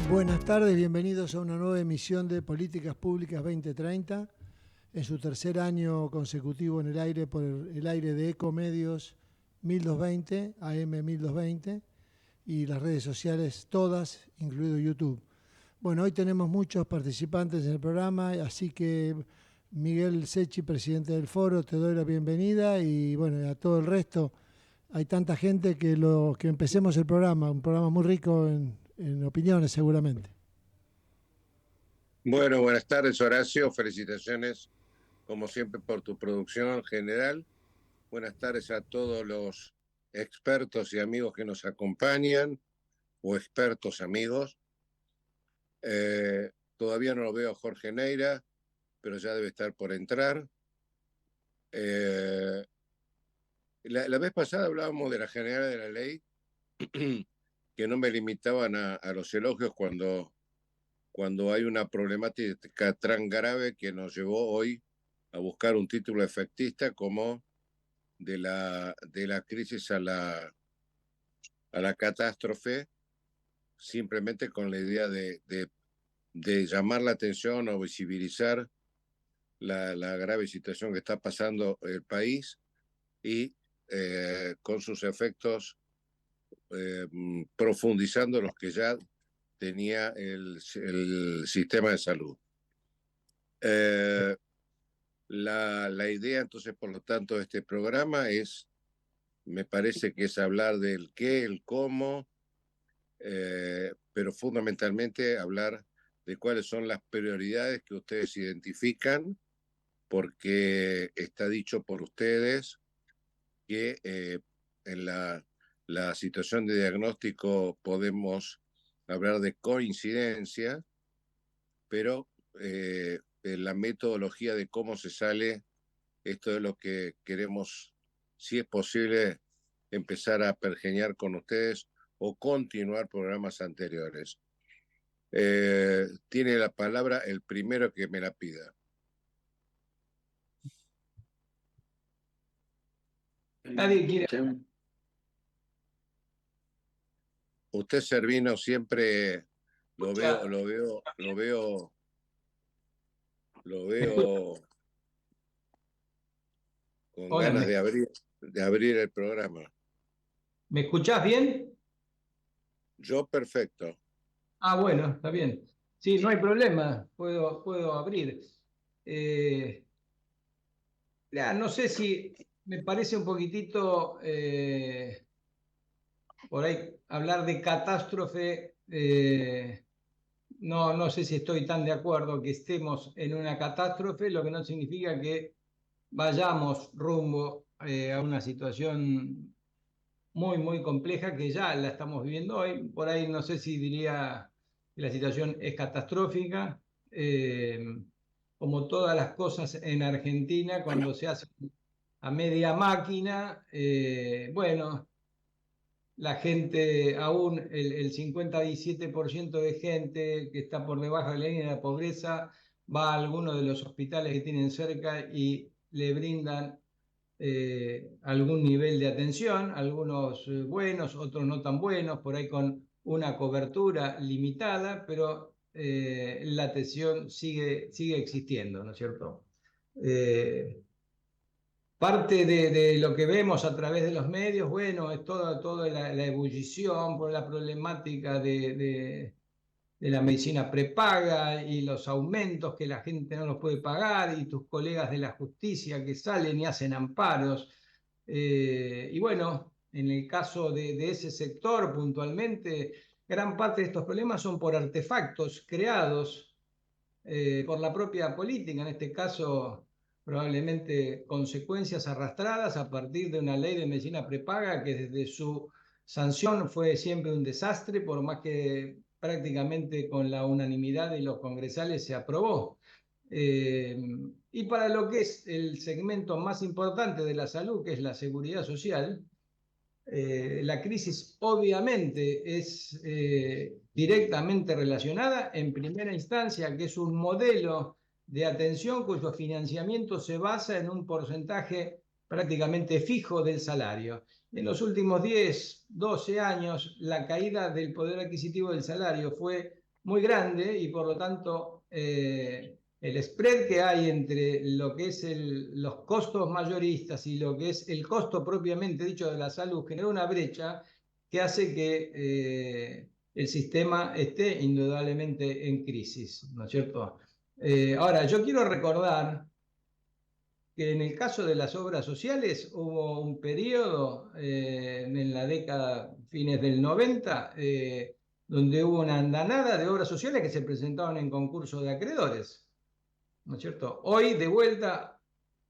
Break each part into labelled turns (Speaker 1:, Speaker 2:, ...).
Speaker 1: Buenas tardes, bienvenidos a una nueva emisión de Políticas Públicas 2030, en su tercer año consecutivo en el aire por el aire de Ecomedios 1220, AM 1220 y las redes sociales todas, incluido YouTube. Bueno, hoy tenemos muchos participantes en el programa, así que Miguel Secchi, presidente del foro, te doy la bienvenida y bueno, a todo el resto. Hay tanta gente que empecemos el programa, un programa muy rico en opiniones seguramente.
Speaker 2: Bueno, buenas tardes Horacio, felicitaciones como siempre por tu producción general. Buenas tardes a todos los expertos y amigos que nos acompañan, o expertos amigos. Todavía no lo veo a Jorge Neira, pero ya debe estar por entrar. La vez pasada hablábamos de la general de la ley, que no me limitaban a los elogios cuando hay una problemática tan grave que nos llevó hoy a buscar un título efectista como de la crisis a la catástrofe, simplemente con la idea de llamar la atención o visibilizar la grave situación que está pasando el país y con sus efectos profundizando los que ya tenía el sistema de salud. La idea, entonces, por lo tanto, de este programa me parece que es hablar del qué, el cómo, pero fundamentalmente hablar de cuáles son las prioridades que ustedes identifican, porque está dicho por ustedes que en la situación de diagnóstico podemos hablar de coincidencia, pero en la metodología de cómo se sale, esto es lo que queremos, si es posible, empezar a pergeñar con ustedes o continuar programas anteriores. Tiene la palabra el primero que me la pida.
Speaker 3: Nadie quiere.
Speaker 2: Usted, Servino, siempre lo veo con
Speaker 3: Hola,
Speaker 2: ganas de abrir el programa.
Speaker 3: ¿Me escuchás bien?
Speaker 2: Yo perfecto.
Speaker 3: Ah, bueno, está bien. Sí, no hay problema, puedo abrir. No sé si me parece un poquitito por ahí hablar de catástrofe. No sé si estoy tan de acuerdo que estemos en una catástrofe, lo que no significa que vayamos rumbo a una situación muy, muy compleja que ya la estamos viviendo hoy. Por ahí no sé si diría que la situación es catastrófica. Como todas las cosas en Argentina, cuando se hace a media máquina, bueno, la gente, aún el 57% de gente que está por debajo de la línea de la pobreza, va a alguno de los hospitales que tienen cerca y le brindan algún nivel de atención, algunos buenos, otros no tan buenos, por ahí con una cobertura limitada, pero la atención sigue existiendo, ¿no es cierto? Parte de lo que vemos a través de los medios, bueno, es toda la ebullición por la problemática de la medicina prepaga y los aumentos que la gente no los puede pagar y tus colegas de la justicia que salen y hacen amparos. Y bueno, en el caso de ese sector puntualmente, gran parte de estos problemas son por artefactos creados por la propia política, en este caso probablemente consecuencias arrastradas a partir de una ley de medicina prepaga que desde su sanción fue siempre un desastre, por más que prácticamente con la unanimidad de los congresales se aprobó. Eh, y para lo que es el segmento más importante de la salud, que es la seguridad social, la crisis obviamente es directamente relacionada en primera instancia, que es un modelo de atención cuyo financiamiento se basa en un porcentaje prácticamente fijo del salario. En los últimos 10, 12 años, la caída del poder adquisitivo del salario fue muy grande y por lo tanto el spread que hay entre lo que es los costos mayoristas y lo que es el costo propiamente dicho de la salud genera una brecha que hace que el sistema esté indudablemente en crisis, ¿no es cierto? Ahora, yo quiero recordar que en el caso de las obras sociales hubo un periodo en la década, fines del 90, donde hubo una andanada de obras sociales que se presentaban en concurso de acreedores, ¿no es cierto? Hoy, de vuelta,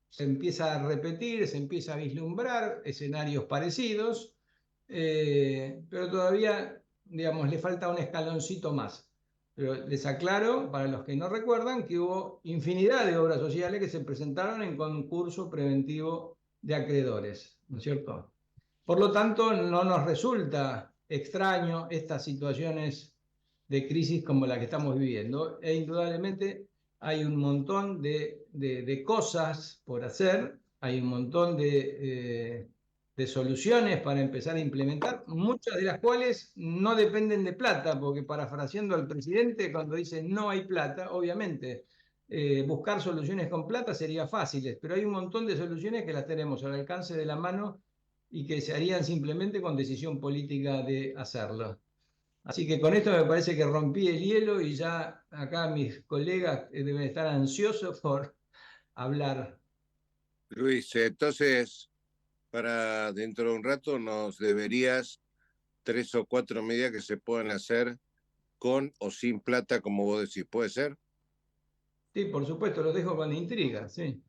Speaker 3: se empieza a repetir, se empieza a vislumbrar escenarios parecidos, pero todavía, digamos, le falta un escaloncito más. Pero les aclaro, para los que no recuerdan, que hubo infinidad de obras sociales que se presentaron en concurso preventivo de acreedores, ¿no es cierto? Por lo tanto, no nos resulta extraño estas situaciones de crisis como la que estamos viviendo. E indudablemente hay un montón de cosas por hacer, hay un montón de soluciones para empezar a implementar, muchas de las cuales no dependen de plata, porque parafraseando al presidente, cuando dice no hay plata, obviamente buscar soluciones con plata sería fácil, pero hay un montón de soluciones que las tenemos al alcance de la mano y que se harían simplemente con decisión política de hacerlo. Así que con esto me parece que rompí el hielo y ya acá mis colegas deben estar ansiosos por hablar.
Speaker 2: Luis, entonces, para dentro de un rato nos deberías 3 o 4 medidas que se puedan hacer con o sin plata, como vos decís. ¿Puede ser?
Speaker 3: Sí, por supuesto, los dejo con intriga, sí.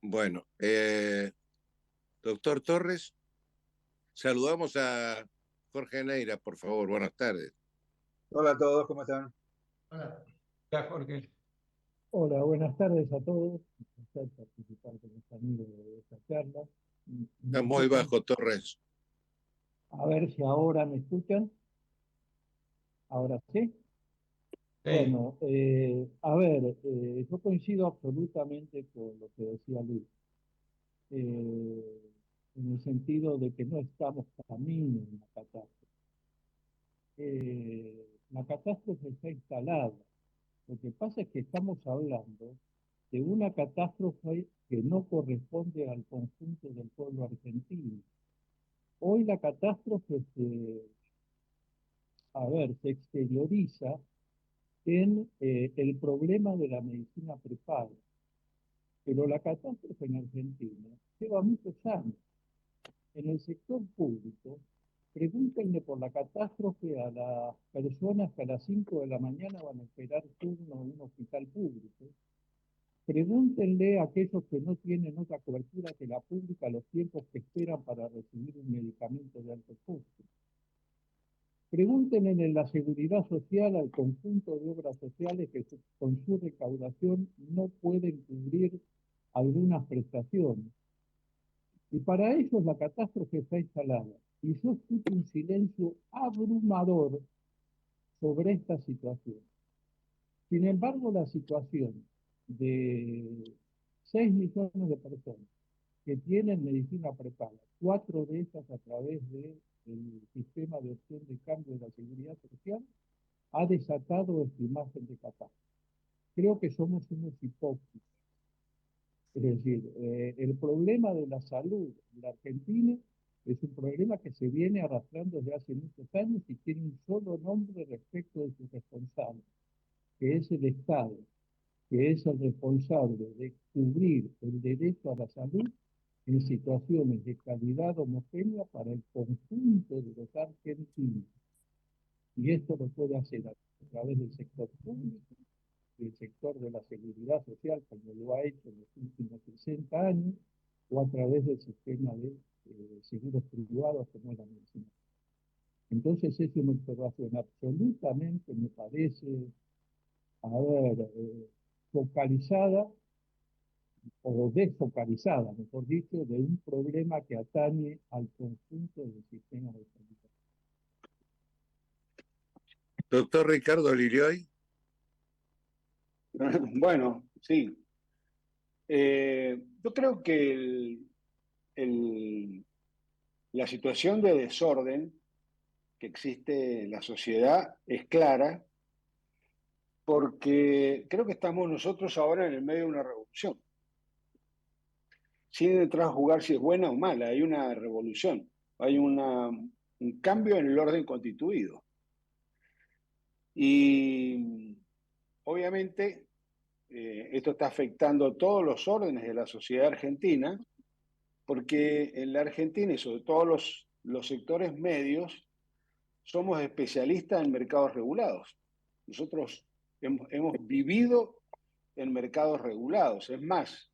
Speaker 2: Bueno, doctor Torres, saludamos a Jorge Neira, por favor. Buenas tardes.
Speaker 4: Hola a todos, ¿cómo están?
Speaker 3: Hola. Ya, Jorge.
Speaker 1: Hola, buenas tardes a todos. Un placer participar con los amigos de esta charla.
Speaker 2: Está muy bajo, Torres.
Speaker 1: A ver si ahora me escuchan. Ahora sí.
Speaker 3: Sí.
Speaker 1: Bueno, a ver, yo coincido absolutamente con lo que decía Luis, en el sentido de que no estamos camino en una catástrofe. La catástrofe está instalada. Lo que pasa es que estamos hablando de una catástrofe que no corresponde al conjunto del pueblo argentino. Hoy la catástrofe se exterioriza en el problema de la medicina prepaga. Pero la catástrofe en Argentina lleva muchos años. En el sector público, pregúntenle por la catástrofe a las personas que a las 5 de la mañana van a esperar turno en un hospital público. Pregúntenle a aquellos que no tienen otra cobertura que la pública los tiempos que esperan para recibir un medicamento de alto costo. Pregúntenle en la seguridad social al conjunto de obras sociales que con su recaudación no pueden cubrir algunas prestaciones. Y para ellos la catástrofe está instalada. Y yo escucho un silencio abrumador sobre esta situación. Sin embargo, la situación de 6 millones de personas que tienen medicina prepaga, 4 de ellas a través del sistema de opción de cambio de la seguridad social, ha desatado esta imagen de catástrofe. Creo que somos unos hipócritas.
Speaker 5: Es decir, el problema de la salud en la Argentina es un problema que se viene arrastrando desde hace muchos años y tiene un solo nombre respecto de su responsable, que es el Estado, que es el responsable de cubrir el derecho a la salud en situaciones de calidad homogénea para el conjunto de los argentinos. Y esto lo puede hacer a través del sector público, del sector de la seguridad social, como lo ha hecho en los últimos 60 años, o a través del sistema de seguros privados, como es la medicina. Entonces es una observación absolutamente, me parece, a ver, focalizada o desfocalizada, mejor dicho, de un problema que atañe al conjunto del sistema de salud.
Speaker 2: Doctor Ricardo Lirioy.
Speaker 4: Bueno, sí. Yo creo que la situación de desorden que existe en la sociedad es clara porque creo que estamos nosotros ahora en el medio de una revolución. Sin entrar a jugar si es buena o mala, hay una revolución, hay un cambio en el orden constituido. Y obviamente esto está afectando todos los órdenes de la sociedad argentina, porque en la Argentina y sobre todo los sectores medios somos especialistas en mercados regulados. Nosotros hemos vivido en mercados regulados. Es más,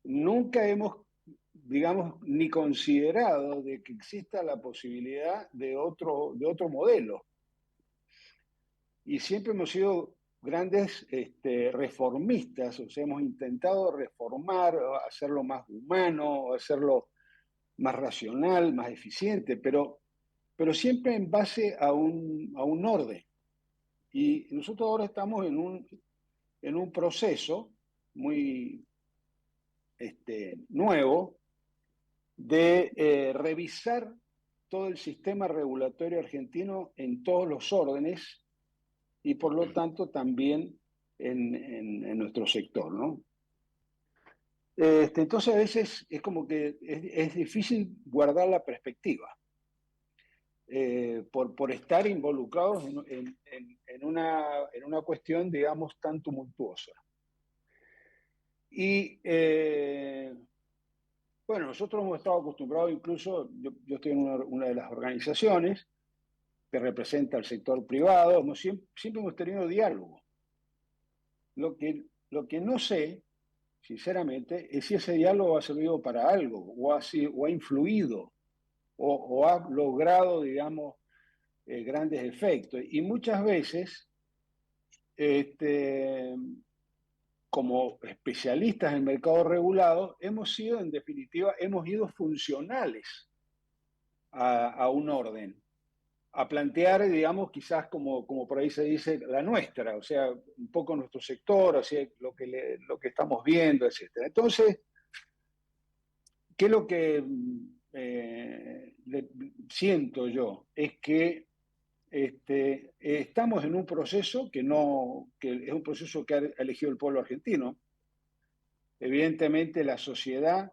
Speaker 4: nunca hemos, digamos, ni considerado de que exista la posibilidad de otro modelo. Y siempre hemos sido grandes reformistas, o sea, hemos intentado reformar, hacerlo más humano, hacerlo más racional, más eficiente, pero siempre en base a un orden. Y nosotros ahora estamos en un proceso muy nuevo de revisar todo el sistema regulatorio argentino en todos los órdenes y por lo tanto también en nuestro sector, ¿no? Entonces a veces es como que es difícil guardar la perspectiva por estar involucrados en una cuestión, digamos, tan tumultuosa. Y bueno, nosotros hemos estado acostumbrados, incluso yo estoy en una de las organizaciones que representa al sector privado, siempre hemos tenido diálogo. Lo que no sé, sinceramente, es si ese diálogo ha servido para algo, o ha influido, o ha logrado, digamos, grandes efectos. Y muchas veces, como especialistas en mercados regulados, hemos sido, en definitiva, hemos ido funcionales a un orden, a plantear, digamos, quizás como por ahí se dice, la nuestra, o sea, un poco nuestro sector, así lo que estamos viendo, etcétera. Entonces, ¿qué es lo que siento yo? Es que estamos en un proceso que es un proceso que ha elegido el pueblo argentino. Evidentemente la sociedad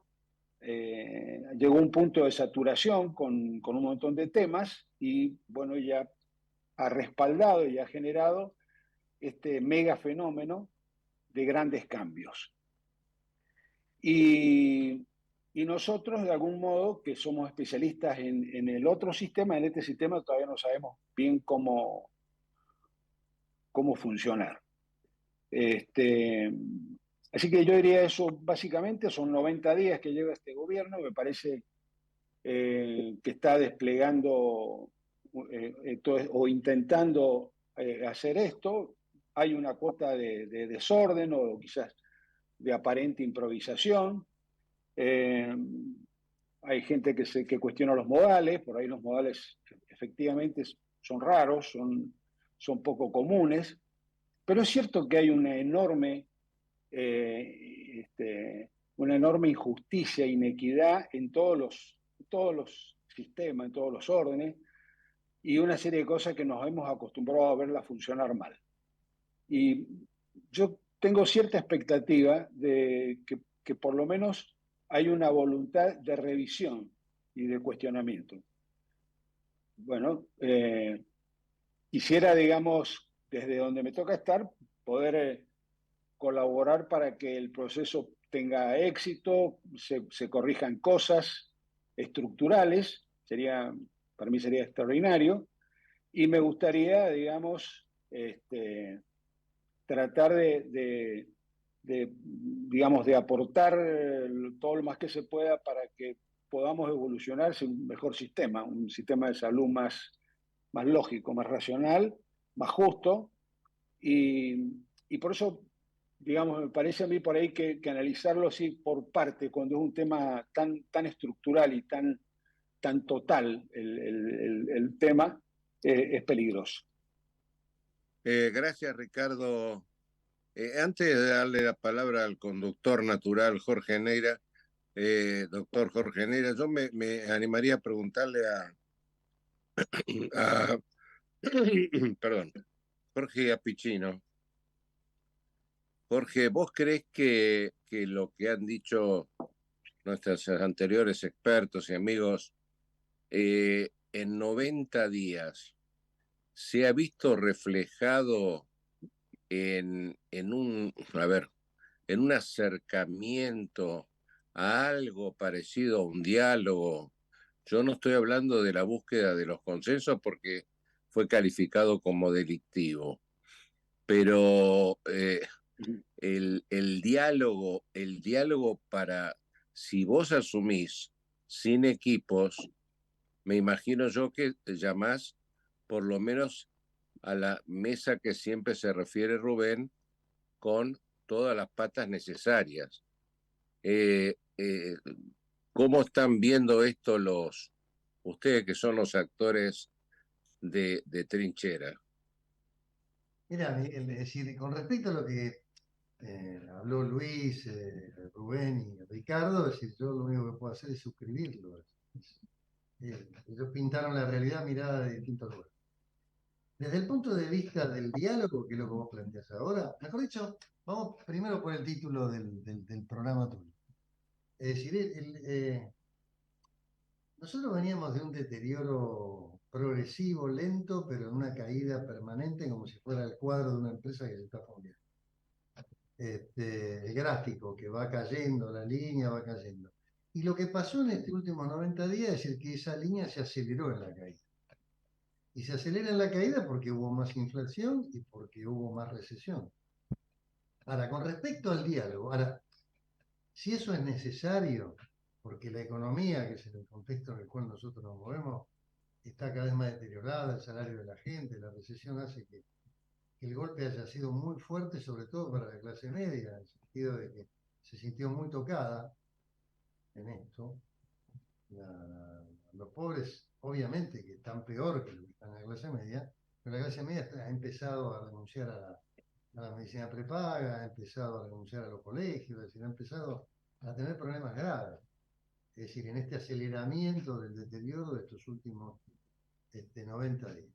Speaker 4: llegó a un punto de saturación con un montón de temas y bueno, ya ha respaldado y ha generado este mega fenómeno de grandes cambios. Y nosotros, de algún modo, que somos especialistas en el otro sistema, en este sistema todavía no sabemos bien cómo funcionar. Así que yo diría eso, básicamente, son 90 días que lleva este gobierno, me parece que está desplegando o intentando hacer esto. Hay una cuota de desorden o quizás de aparente improvisación. Hay gente que cuestiona los modales, por ahí los modales efectivamente son raros, son poco comunes, pero es cierto que hay una enorme injusticia, inequidad en todos los sistemas, en todos los órdenes, y una serie de cosas que nos hemos acostumbrado a verlas funcionar mal. Y yo tengo cierta expectativa de que que por lo menos hay una voluntad de revisión y de cuestionamiento. Bueno, quisiera, digamos, desde donde me toca estar, poder colaborar para que el proceso tenga éxito, se corrijan cosas estructurales, para mí sería extraordinario, y me gustaría, digamos, tratar digamos, de aportar todo lo más que se pueda para que podamos evolucionar hacia un mejor sistema, un sistema de salud más lógico, más racional, más justo, y por eso, digamos, me parece a mí por ahí que analizarlo así por parte, cuando es un tema tan estructural y tan total el tema, es peligroso.
Speaker 2: Gracias, Ricardo. Antes de darle la palabra al conductor natural, Jorge Neira, doctor Jorge Neira, yo me animaría a preguntarle a perdón, Jorge Apicino. Jorge, ¿vos crees que lo que han dicho nuestros anteriores expertos y amigos en 90 días se ha visto reflejado en un acercamiento a algo parecido a un diálogo? Yo no estoy hablando de la búsqueda de los consensos porque fue calificado como delictivo, pero el diálogo para, si vos asumís sin equipos, me imagino yo que te llamás por lo menos a la mesa que siempre se refiere Rubén, con todas las patas necesarias. Eh, eh, ¿Cómo están viendo esto ustedes que son los actores de trinchera?
Speaker 6: Mira, Miguel, es decir, con respecto a lo que habló Luis, Rubén y Ricardo, es decir, yo lo único que puedo hacer es suscribirlo. Ellos pintaron la realidad mirada de distintos lugares. Desde el punto de vista del diálogo, que es lo que vos planteás ahora, mejor dicho, vamos primero por el título del programa tuyo. Es decir, nosotros veníamos de un deterioro progresivo, lento, pero en una caída permanente, como si fuera el cuadro de una empresa que se está fundiendo. El gráfico que va cayendo, la línea va cayendo. Y lo que pasó en estos últimos 90 días es decir, que esa línea se aceleró en la caída. Y se acelera en la caída porque hubo más inflación y porque hubo más recesión. Ahora, con respecto al diálogo, si eso es necesario, porque la economía, que es en el contexto en el cual nosotros nos movemos, está cada vez más deteriorada, el salario de la gente, la recesión hace que el golpe haya sido muy fuerte, sobre todo para la clase media, en el sentido de que se sintió muy tocada en esto. Los pobres, obviamente, que están peor que los que están en la clase media, pero la clase media ha empezado a renunciar a la medicina prepaga, ha empezado a renunciar a los colegios, es decir, ha empezado a tener problemas graves. Es decir, en este aceleramiento del deterioro de estos últimos 90 días.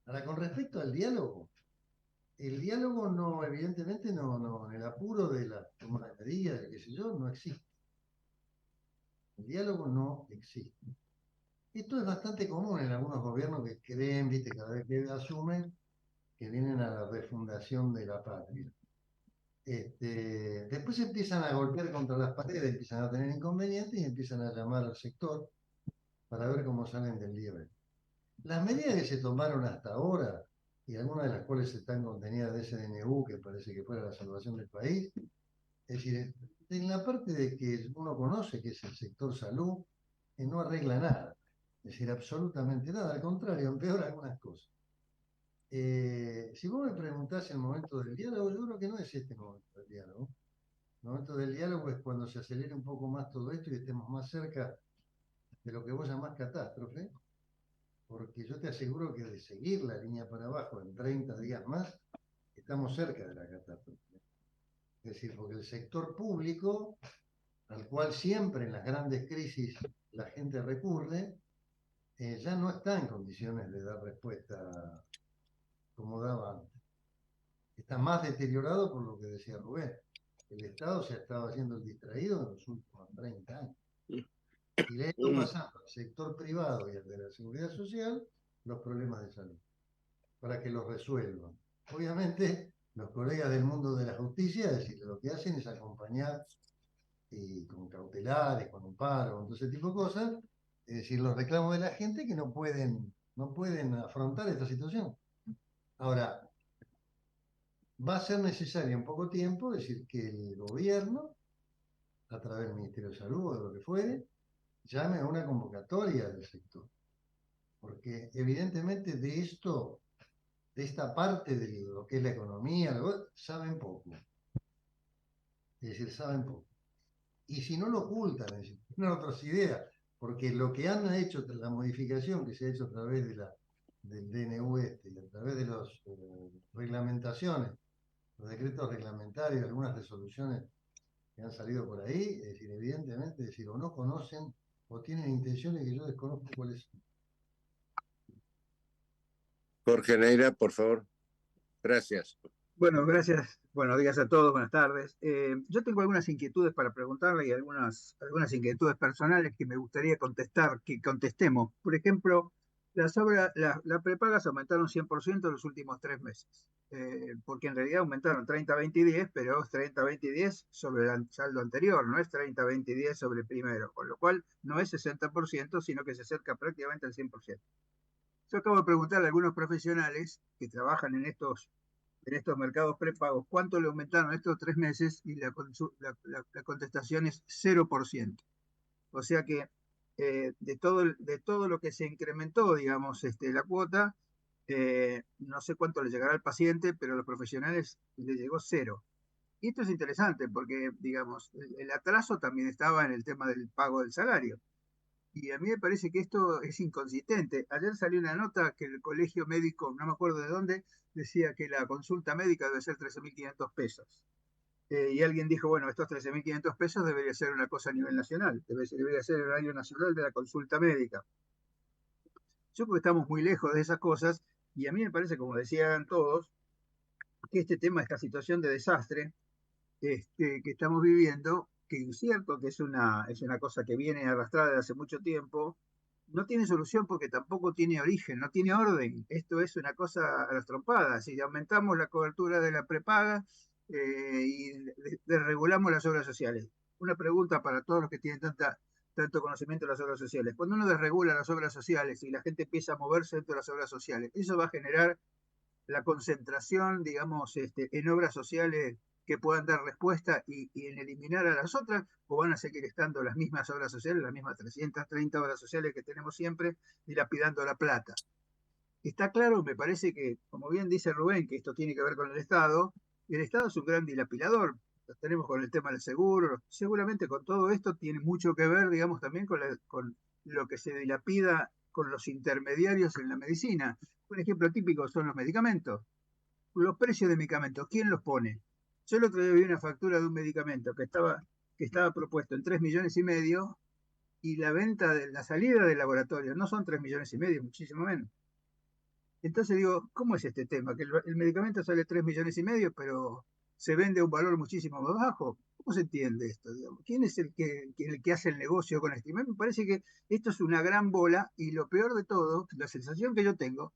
Speaker 6: Ahora, con respecto al diálogo, el diálogo no, evidentemente no, en el apuro de la toma de medidas, de qué sé yo, no existe. El diálogo no existe. Esto es bastante común en algunos gobiernos que creen, viste, cada vez que asumen, que vienen a la refundación de la patria. Después empiezan a golpear contra las paredes, empiezan a tener inconvenientes y empiezan a llamar al sector para ver cómo salen del liebre. Las medidas que se tomaron hasta ahora, y algunas de las cuales están contenidas de ese DNU, que parece que fuera la salvación del país, es decir, en la parte de que uno conoce, que es el sector salud, no arregla nada. Es decir, absolutamente nada, al contrario, empeora algunas cosas. Si vos me preguntás el momento del diálogo, yo creo que no es este momento del diálogo. El momento del diálogo es cuando se acelere un poco más todo esto y estemos más cerca de lo que vos llamás catástrofe, porque yo te aseguro que de seguir la línea para abajo en 30 días más, estamos cerca de la catástrofe. Es decir, porque el sector público, al cual siempre en las grandes crisis la gente recurre, ya no está en condiciones de dar respuesta como daba antes. Está más deteriorado por lo que decía Rubén. el Estado se ha estado haciendo el distraído en los últimos 30 años. Y le ha ido pasando al sector privado y al de la seguridad social los problemas de salud, para que los resuelvan. Obviamente, los colegas del mundo de la justicia, es decir, lo que hacen es acompañar con cautelares, con amparo, con todo ese tipo de cosas, es decir, los reclamos de la gente que no pueden afrontar esta situación. Ahora, va a ser necesario en poco tiempo, es decir, que el gobierno, a través del Ministerio de Salud o de lo que fuere, llame a una convocatoria del sector. Porque evidentemente de esta parte de lo que es la economía, saben poco. Es decir, saben poco. Y si no lo ocultan, es decir, tienen otras ideas, porque lo que han hecho, la modificación que se ha hecho a través del DNU y a través de las reglamentaciones, los decretos reglamentarios, algunas resoluciones que han salido por ahí, es decir, evidentemente, es decir, o no conocen o tienen intenciones que yo desconozco cuáles son.
Speaker 2: Jorge Neira, por favor. Gracias.
Speaker 7: Bueno, gracias. Buenos días a todos, buenas tardes. Yo tengo algunas inquietudes para preguntarle y algunas inquietudes personales que me gustaría que contestemos. Por ejemplo, las prepagas aumentaron 100% en los últimos 3 meses, porque en realidad aumentaron 30, 20 y 10, pero es 30, 20 y 10 sobre el saldo anterior, no es 30, 20 y 10 sobre el primero, con lo cual no es 60%, sino que se acerca prácticamente al 100%. Yo acabo de preguntarle a algunos profesionales que trabajan en estos mercados prepagos, ¿cuánto le aumentaron estos 3 meses? Y la contestación es 0%. O sea que de todo lo que se incrementó, digamos, la cuota, no sé cuánto le llegará al paciente, pero a los profesionales le llegó 0. Y esto es interesante porque, digamos, el atraso también estaba en el tema del pago del salario. Y a mí me parece que esto es inconsistente. Ayer salió una nota que el colegio médico, no me acuerdo de dónde, decía que la consulta médica debe ser 13.500 pesos. Y alguien dijo, bueno, estos 13.500 pesos debería ser una cosa a nivel nacional, debería ser el horario nacional de la consulta médica. Yo creo que estamos muy lejos de esas cosas y a mí me parece, como decían todos, que este tema, esta situación de desastre que estamos viviendo, que es cierto que es una cosa que viene arrastrada desde hace mucho tiempo, no tiene solución porque tampoco tiene origen, no tiene orden. Esto es una cosa a las trompadas. Si aumentamos la cobertura de la prepaga y desregulamos las obras sociales. Una pregunta para todos los que tienen tanto conocimiento de las obras sociales. Cuando uno desregula las obras sociales y la gente empieza a moverse dentro de las obras sociales, eso va a generar la concentración, digamos, en obras sociales que puedan dar respuesta y en eliminar a las otras, o van a seguir estando las mismas obras sociales, las mismas 330 obras sociales que tenemos siempre, dilapidando la plata. Está claro, me parece que, como bien dice Rubén, que esto tiene que ver con el Estado es un gran dilapidador. Lo tenemos con el tema del seguro, seguramente con todo esto tiene mucho que ver, digamos, también con lo que se dilapida con los intermediarios en la medicina. Un ejemplo típico son los medicamentos. Los precios de medicamentos, ¿quién los pone? Yo el otro día vi una factura de un medicamento que estaba propuesto en 3,5 millones y la salida del laboratorio no son 3,5 millones, muchísimo menos. Entonces digo, ¿cómo es este tema? Que el medicamento sale 3,5 millones, pero se vende a un valor muchísimo más bajo. ¿Cómo se entiende esto? Digamos? ¿Quién es el que hace el negocio con esto? Y me parece que esto es una gran bola y lo peor de todo, la sensación que yo tengo,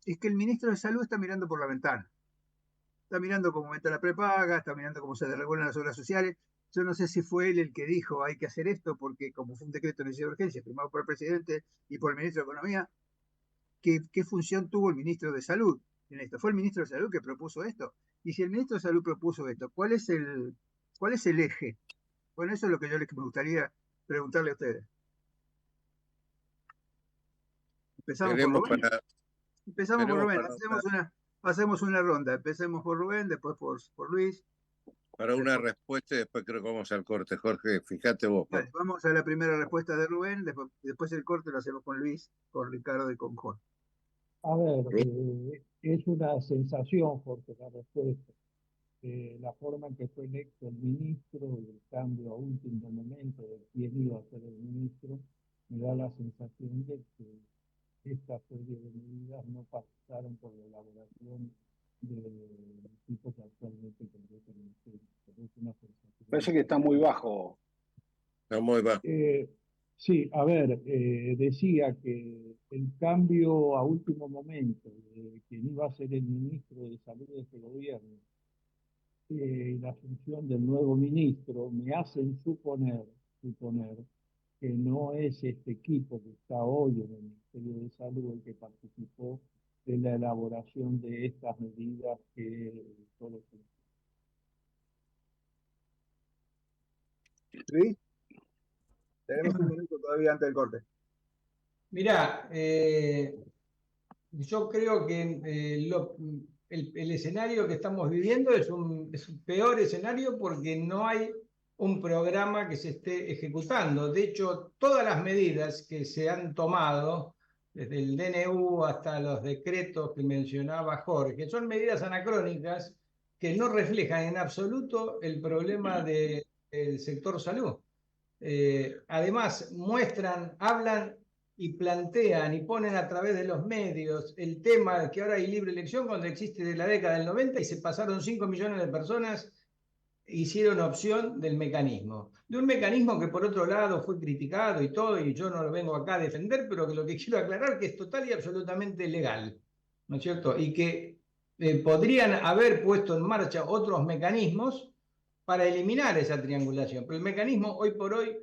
Speaker 7: es que el ministro de Salud está mirando por la ventana. Está mirando cómo aumenta la prepaga, está mirando cómo se desregulan las obras sociales. Yo no sé si fue él el que dijo hay que hacer esto, porque como fue un decreto de necesidad de urgencia firmado por el presidente y por el ministro de Economía, ¿qué función tuvo el ministro de Salud en esto? ¿Fue el ministro de Salud que propuso esto? Y si el ministro de Salud propuso esto, ¿cuál es el eje? Bueno, eso es lo que me gustaría preguntarle a ustedes. Empezamos por Rubén. Empezamos por Rubén. Hacemos una ronda. Empecemos por Rubén, después por Luis.
Speaker 2: Para una respuesta y después creo que vamos al corte, Jorge. Fíjate vos.
Speaker 7: Vale, vamos a la primera respuesta de Rubén, después el corte lo hacemos con Luis, con Ricardo y con Jorge.
Speaker 5: A ver, es una sensación, porque la respuesta, la forma en que fue electo el ministro y el cambio a último momento de quién iba a ser el ministro, me da la sensación de que esta serie de medidas no pasaron por la elaboración del equipo que actualmente compete el ministerio. Pero es una sensación.
Speaker 4: Parece que está muy bajo.
Speaker 2: Está muy bajo.
Speaker 5: Sí, a ver, decía que el cambio a último momento de quien iba a ser el ministro de Salud de este gobierno y la asunción del nuevo ministro me hacen suponer que no es este equipo que está hoy en el Ministerio de Salud el que participó de la elaboración de estas medidas que todos
Speaker 7: Luis, tenemos un minuto todavía antes del corte.
Speaker 3: Mirá, yo creo que el escenario que estamos viviendo es un peor escenario porque no hay un programa que se esté ejecutando. De hecho, todas las medidas que se han tomado, desde el DNU hasta los decretos que mencionaba Jorge, son medidas anacrónicas que no reflejan en absoluto el problema del sector salud. Además, hablan y plantean y ponen a través de los medios el tema de que ahora hay libre elección cuando existe de la década del 90 y se pasaron 5 millones de personas, hicieron opción del mecanismo. De un mecanismo que por otro lado fue criticado y todo, y yo no lo vengo acá a defender, pero que lo que quiero aclarar que es total y absolutamente legal, ¿no es cierto? Y que podrían haber puesto en marcha otros mecanismos para eliminar esa triangulación. Pero el mecanismo hoy por hoy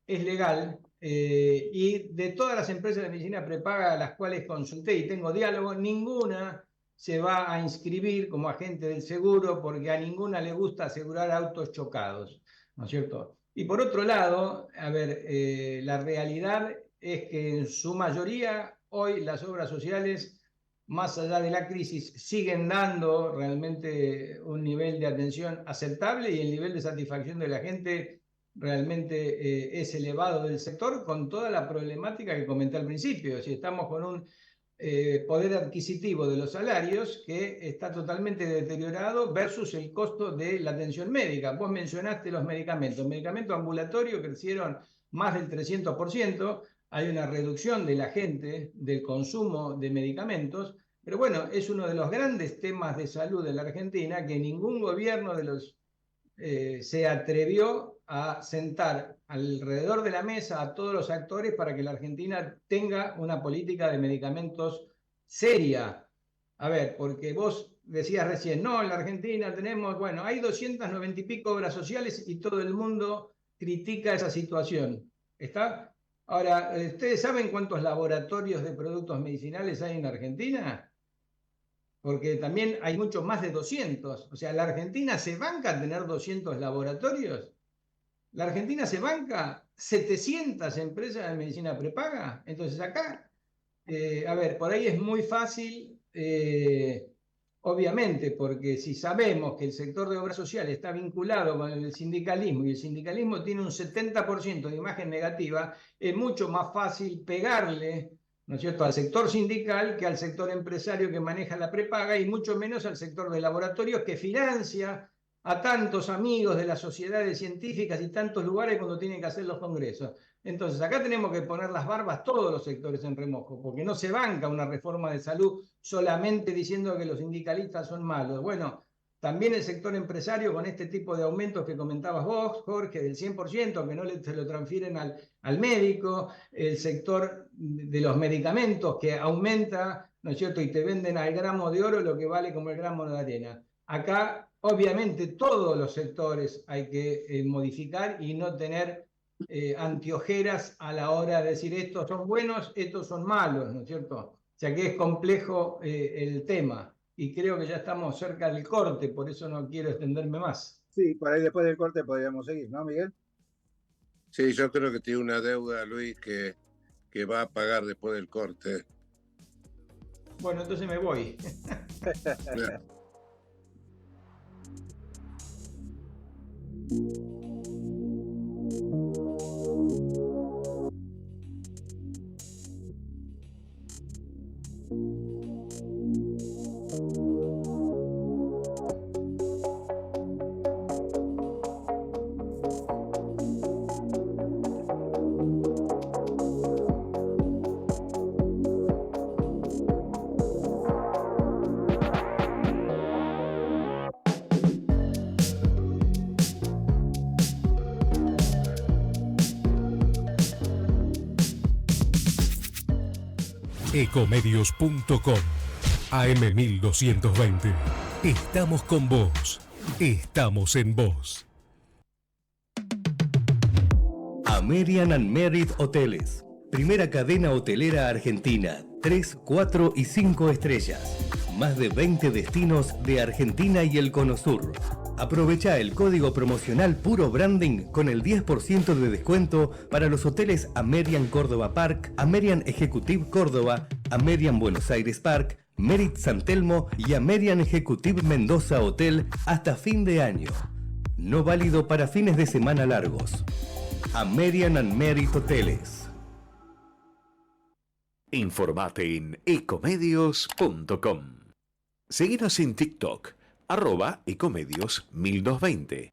Speaker 3: es legal y de todas las empresas de medicina prepaga a las cuales consulté y tengo diálogo, ninguna se va a inscribir como agente del seguro porque a ninguna le gusta asegurar autos chocados, ¿no es cierto? Y por otro lado, a ver, la realidad es que en su mayoría hoy las obras sociales, más allá de la crisis, siguen dando realmente un nivel de atención aceptable y el nivel de satisfacción de la gente realmente es elevado del sector con toda la problemática que comenté al principio. Si estamos con un poder adquisitivo de los salarios que está totalmente deteriorado versus el costo de la atención médica. Vos mencionaste los medicamentos. Medicamentos ambulatorios crecieron más del 300%. Hay una reducción de la gente del consumo de medicamentos, pero bueno, es uno de los grandes temas de salud de la Argentina que ningún gobierno de los se atrevió a sentar alrededor de la mesa a todos los actores para que la Argentina tenga una política de medicamentos seria. A ver, porque vos decías recién, no, en la Argentina tenemos, bueno, hay 290 y pico obras sociales y todo el mundo critica esa situación. ¿Está? Ahora, ¿ustedes saben cuántos laboratorios de productos medicinales hay en Argentina? Porque también hay mucho más de 200. O sea, ¿la Argentina se banca tener 200 laboratorios? ¿La Argentina se banca 700 empresas de medicina prepaga? Entonces acá, a ver, por ahí es muy fácil, obviamente, porque si sabemos que el sector de obra social está vinculado con el sindicalismo y el sindicalismo tiene un 70% de imagen negativa, es mucho más fácil pegarle, ¿no es cierto?, al sector sindical que al sector empresario que maneja la prepaga y mucho menos al sector de laboratorios que financia a tantos amigos de las sociedades científicas y tantos lugares cuando tienen que hacer los congresos. Entonces, acá tenemos que poner las barbas todos los sectores en remojo, porque no se banca una reforma de salud solamente diciendo que los sindicalistas son malos. Bueno, también el sector empresario con este tipo de aumentos que comentabas vos, Jorge, del 100%, que no se lo transfieren al médico, el sector de los medicamentos que aumenta, ¿no es cierto?, y te venden al gramo de oro lo que vale como el gramo de arena. Acá, obviamente, todos los sectores hay que modificar y no tener antiojeras a la hora de decir estos son buenos, estos son malos, ¿no es cierto? O sea que es complejo el tema. Y creo que ya estamos cerca del corte, por eso no quiero extenderme más.
Speaker 7: Sí, por ahí después del corte podríamos seguir, ¿no, Miguel?
Speaker 2: Sí, yo creo que tiene una deuda, Luis, que va a pagar después del corte.
Speaker 3: Bueno, entonces me voy.
Speaker 8: Ecomedios.com AM1220. Estamos con vos. Estamos en vos.
Speaker 9: American and Merit Hoteles. Primera cadena hotelera argentina. 3, 4 y 5 estrellas. Más de 20 destinos de Argentina y el Cono Sur. Aprovecha el código promocional Puro Branding con el 10% de descuento para los hoteles American Córdoba Park, American Executive Córdoba, American Buenos Aires Park, Merit San Telmo y American Executive Mendoza Hotel hasta fin de año. No válido para fines de semana largos. American and Merit Hoteles.
Speaker 10: Informate en ecomedios.com. Seguinos en TikTok, @ecomedios1220.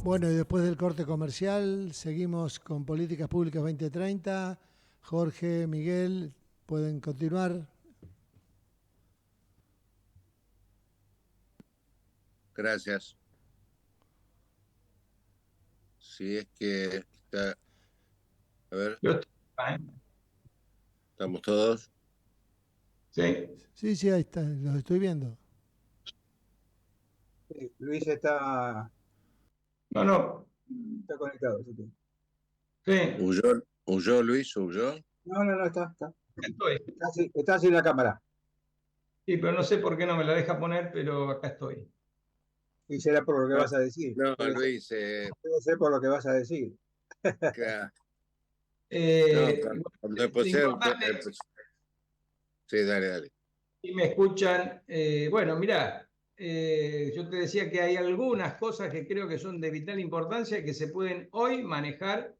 Speaker 1: Bueno, y después del corte comercial, seguimos con Políticas Públicas 2030. Jorge, Miguel, pueden continuar.
Speaker 2: Gracias. Si es que está... A ver. ¿Estamos todos?
Speaker 3: Sí.
Speaker 1: Sí, ahí está, los estoy viendo.
Speaker 7: Luis está...
Speaker 3: No.
Speaker 7: Está conectado.
Speaker 3: Sí.
Speaker 2: ¿Huyó Luis? ¿Huyó?
Speaker 7: No, está.
Speaker 3: Estoy.
Speaker 7: Está sin la cámara.
Speaker 3: Sí, pero no sé por qué no me la deja poner, pero acá estoy.
Speaker 7: Y será por lo que vas a decir.
Speaker 2: No, Luis.
Speaker 7: Debe ser por lo que vas a decir.
Speaker 2: Claro. Sí, dale.
Speaker 3: Y me escuchan. Bueno, mirá, yo te decía que hay algunas cosas que creo que son de vital importancia y que se pueden hoy manejar,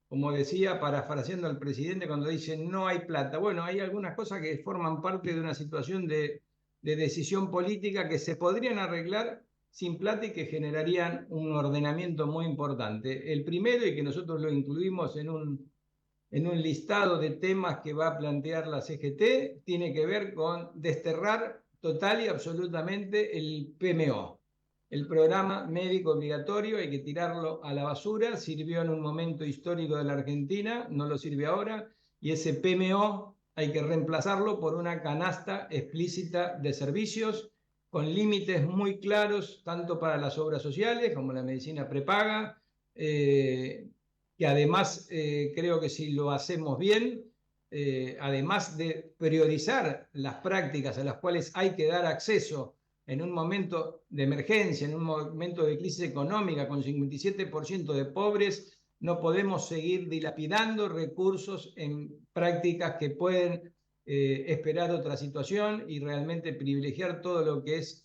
Speaker 3: como decía, parafraseando al presidente cuando dice no hay plata. Bueno, hay algunas cosas que forman parte de una situación de decisión política que se podrían arreglar sin plata y que generarían un ordenamiento muy importante. El primero, y que nosotros lo incluimos en un listado de temas que va a plantear la CGT, tiene que ver con desterrar total y absolutamente el PMO. El programa médico obligatorio hay que tirarlo a la basura, sirvió en un momento histórico de la Argentina, no lo sirve ahora, y ese PMO hay que reemplazarlo por una canasta explícita de servicios con límites muy claros, tanto para las obras sociales como la medicina prepaga, que además creo que si lo hacemos bien, además de priorizar las prácticas a las cuales hay que dar acceso en un momento de emergencia, en un momento de crisis económica, con 57% de pobres, no podemos seguir dilapidando recursos en prácticas que pueden esperar otra situación y realmente privilegiar todo lo que es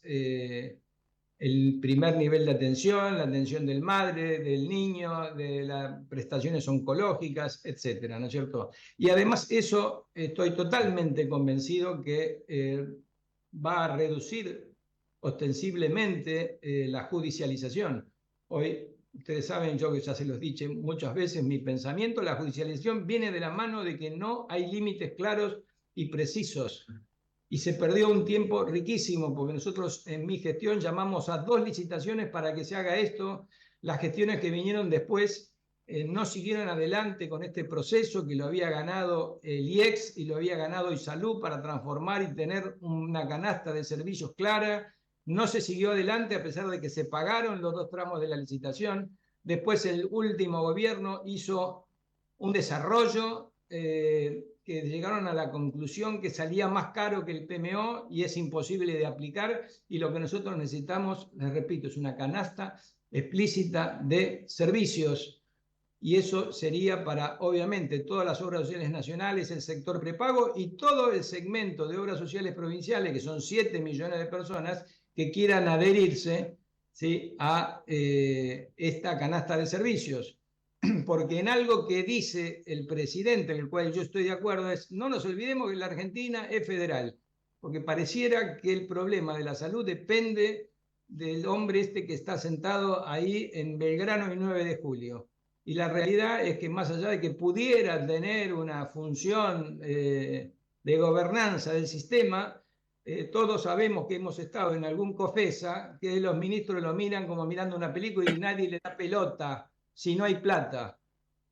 Speaker 3: el primer nivel de atención, la atención del madre, del niño, de las prestaciones oncológicas, etcétera, ¿no es cierto? Y además eso estoy totalmente convencido que va a reducir ostensiblemente la judicialización. Hoy, ustedes saben, yo que ya se los dije muchas veces, mi pensamiento, la judicialización viene de la mano de que no hay límites claros y precisos. Y se perdió un tiempo riquísimo, porque nosotros en mi gestión llamamos a 2 licitaciones para que se haga esto. Las gestiones que vinieron después no siguieron adelante con este proceso que lo había ganado el IEX y lo había ganado ISALU para transformar y tener una canasta de servicios clara. No se siguió adelante a pesar de que se pagaron los 2 tramos de la licitación. Después el último gobierno hizo un desarrollo que llegaron a la conclusión que salía más caro que el PMO y es imposible de aplicar, y lo que nosotros necesitamos, les repito, es una canasta explícita de servicios, y eso sería para, obviamente, todas las obras sociales nacionales, el sector prepago y todo el segmento de obras sociales provinciales, que son 7 millones de personas que quieran adherirse, ¿sí?, a esta canasta de servicios. Porque en algo que dice el presidente, en el cual yo estoy de acuerdo, es no nos olvidemos que la Argentina es federal, porque pareciera que el problema de la salud depende del hombre este que está sentado ahí en Belgrano y 9 de julio. Y la realidad es que más allá de que pudiera tener una función de gobernanza del sistema, todos sabemos que hemos estado en algún COFESA, que los ministros lo miran como mirando una película y nadie le da pelota si no hay plata.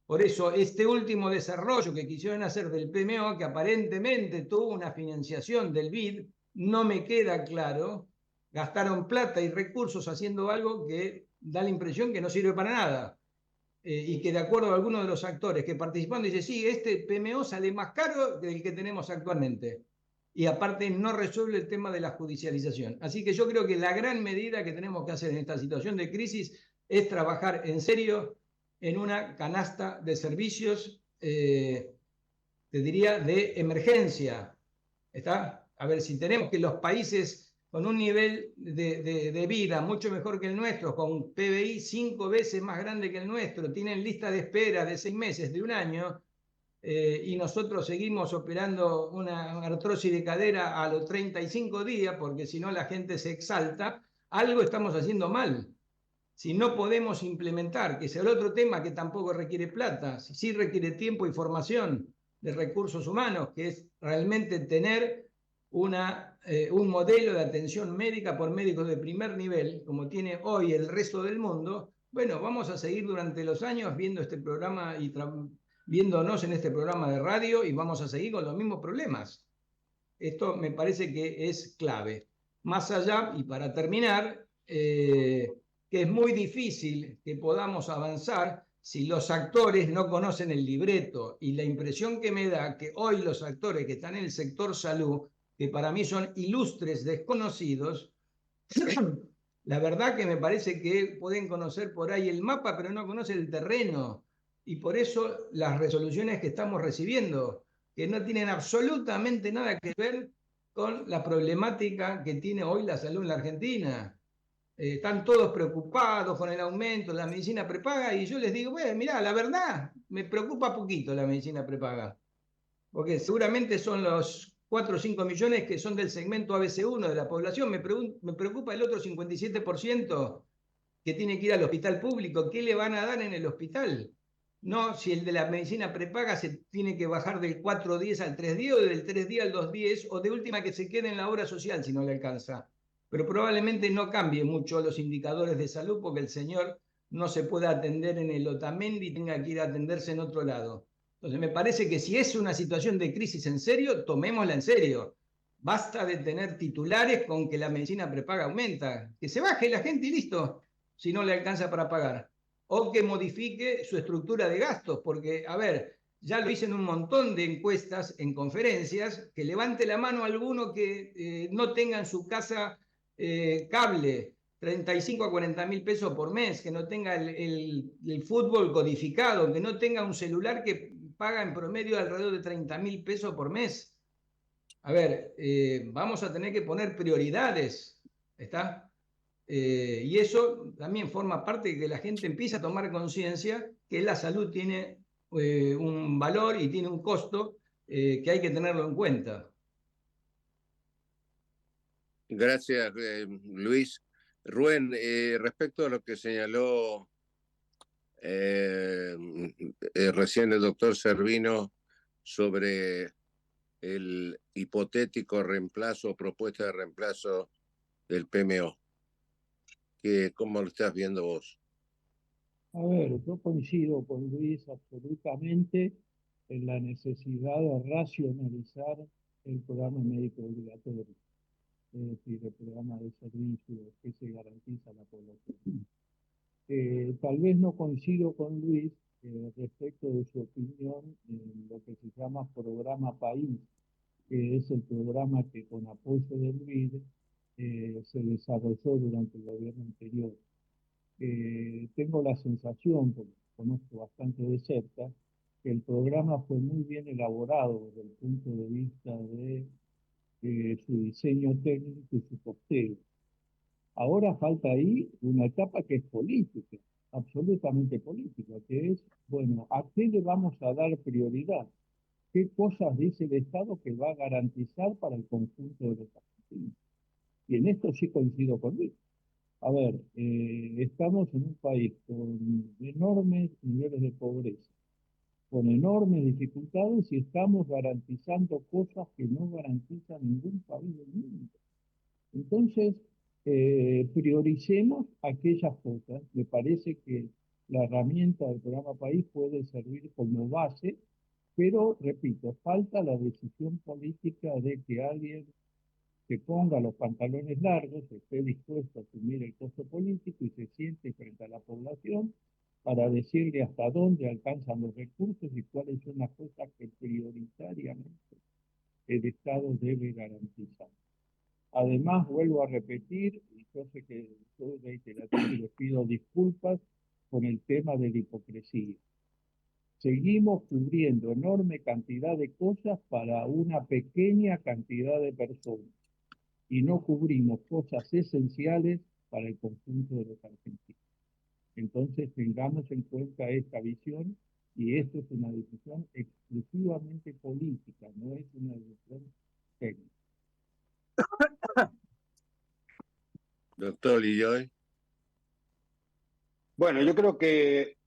Speaker 3: Por eso, este último desarrollo que quisieron hacer del PMO, que aparentemente tuvo una financiación del BID, no me queda claro. Gastaron plata y recursos haciendo algo que da la impresión que no sirve para nada. Y que de acuerdo a algunos de los actores que participaron, dice, sí, este PMO sale más caro que el que tenemos actualmente. Y aparte no resuelve el tema de la judicialización. Así que yo creo que la gran medida que tenemos que hacer en esta situación de crisis es trabajar en serio en una canasta de servicios, te diría, de emergencia. ¿Está? A ver, si tenemos que los países con un nivel de vida mucho mejor que el nuestro, con PBI 5 veces más grande que el nuestro, tienen lista de espera de 6 meses, de un año, y nosotros seguimos operando una artrosis de cadera a los 35 días, porque si no la gente se exalta, algo estamos haciendo mal. Si no podemos implementar, que es el otro tema que tampoco requiere plata, sí requiere tiempo y formación de recursos humanos, que es realmente tener un modelo de atención médica por médicos de primer nivel, como tiene hoy el resto del mundo. Bueno, vamos a seguir durante los años viendo este programa y viéndonos en este programa de radio y vamos a seguir con los mismos problemas. Esto me parece que es clave. Más allá, y para terminar, que es muy difícil que podamos avanzar si los actores no conocen el libreto, y la impresión que me da que hoy los actores que están en el sector salud, que para mí son ilustres desconocidos, la verdad que me parece que pueden conocer por ahí el mapa, pero no conocen el terreno, y por eso las resoluciones que estamos recibiendo, que no tienen absolutamente nada que ver con la problemática que tiene hoy la salud en la Argentina. Están todos preocupados con el aumento de la medicina prepaga y yo les digo, bueno, mirá, la verdad, me preocupa poquito la medicina prepaga, porque seguramente son los 4 o 5 millones que son del segmento ABC1 de la población. Me preocupa el otro 57% que tiene que ir al hospital público. ¿Qué le van a dar en el hospital? No, si el de la medicina prepaga se tiene que bajar del 4.10 al 3.10 o del 3.10 al 2.10 o de última que se quede en la obra social si no le alcanza. Pero probablemente no cambie mucho los indicadores de salud porque el señor no se pueda atender en el Otamendi y tenga que ir a atenderse en otro lado. Entonces me parece que si es una situación de crisis en serio, tomémosla en serio. Basta de tener titulares con que la medicina prepaga aumenta. Que se baje la gente y listo, si no le alcanza para pagar. O que modifique su estructura de gastos, porque, a ver, ya lo hice en un montón de encuestas, en conferencias, que levante la mano alguno que no tenga en su casa cable, 35 a 40 mil pesos por mes, que no tenga el fútbol codificado, que no tenga un celular que paga en promedio alrededor de 30 mil pesos por mes. A ver, vamos a tener que poner prioridades, ¿está? Y eso también forma parte de que la gente empiece a tomar conciencia que la salud tiene un valor y tiene un costo que hay que tenerlo en cuenta.
Speaker 2: Gracias, Luis. Rubén, respecto a lo que señaló recién el doctor Servino sobre el hipotético reemplazo o propuesta de reemplazo del PMO, ¿cómo lo estás viendo vos?
Speaker 5: A ver, yo coincido con Luis absolutamente en la necesidad de racionalizar el programa médico obligatorio, es decir, el programa de servicios que se garantiza a la población. Tal vez no coincido con Luis respecto de su opinión en lo que se llama Programa País, que es el programa que con apoyo del BID se desarrolló durante el gobierno anterior. Tengo la sensación, porque conozco bastante de cerca, que el programa fue muy bien elaborado desde el punto de vista de su diseño técnico y su posteo. Ahora falta ahí una etapa que es política, absolutamente política, que es, bueno, ¿a qué le vamos a dar prioridad? ¿Qué cosas dice el Estado que va a garantizar para el conjunto de los argentinos? Y en esto sí coincido con Luis. A ver, estamos en un país con enormes niveles de pobreza, con enormes dificultades y estamos garantizando cosas que no garantiza ningún país del mundo. Entonces, prioricemos aquellas cosas. Me parece que la herramienta del programa País puede servir como base, pero, repito, falta la decisión política de que alguien se ponga los pantalones largos, esté dispuesto a asumir el costo político y se siente frente a la población para decirle hasta dónde alcanzan los recursos y cuáles son las cosas que prioritariamente el Estado debe garantizar. Además, vuelvo a repetir, y yo sé que soy reiterativo y les pido disculpas con el tema de la hipocresía. Seguimos cubriendo enorme cantidad de cosas para una pequeña cantidad de personas y no cubrimos cosas esenciales para el conjunto de los argentinos. Entonces tengamos en cuenta esta visión y esto es una decisión exclusivamente política, no es una decisión técnica.
Speaker 2: Doctor Lilloy.
Speaker 4: Bueno, yo creo que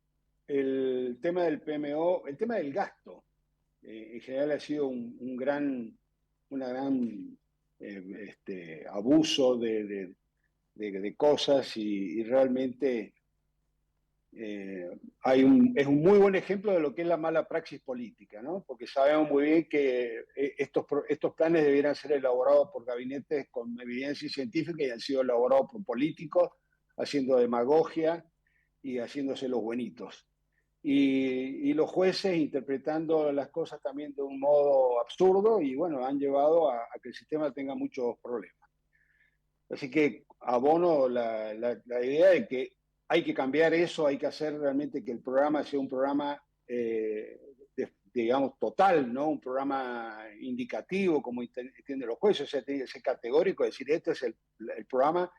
Speaker 4: el tema del PMO, el tema del gasto, en general ha sido una gran abuso de cosas y realmente es un muy buen ejemplo de lo que es la mala praxis política, ¿no? Porque sabemos muy bien que estos planes debieran ser elaborados por gabinetes con evidencia científica y han sido elaborados por políticos haciendo demagogia y haciéndose los buenitos. Y los jueces interpretando las cosas también de un modo absurdo y bueno, han llevado a que el sistema tenga muchos problemas. Así que abono la idea de que hay que cambiar eso, hay que hacer realmente que el programa sea un programa, digamos, total, ¿no? Un programa indicativo, como entienden los jueces, o sea, tiene que ser categórico, decir, este es el programa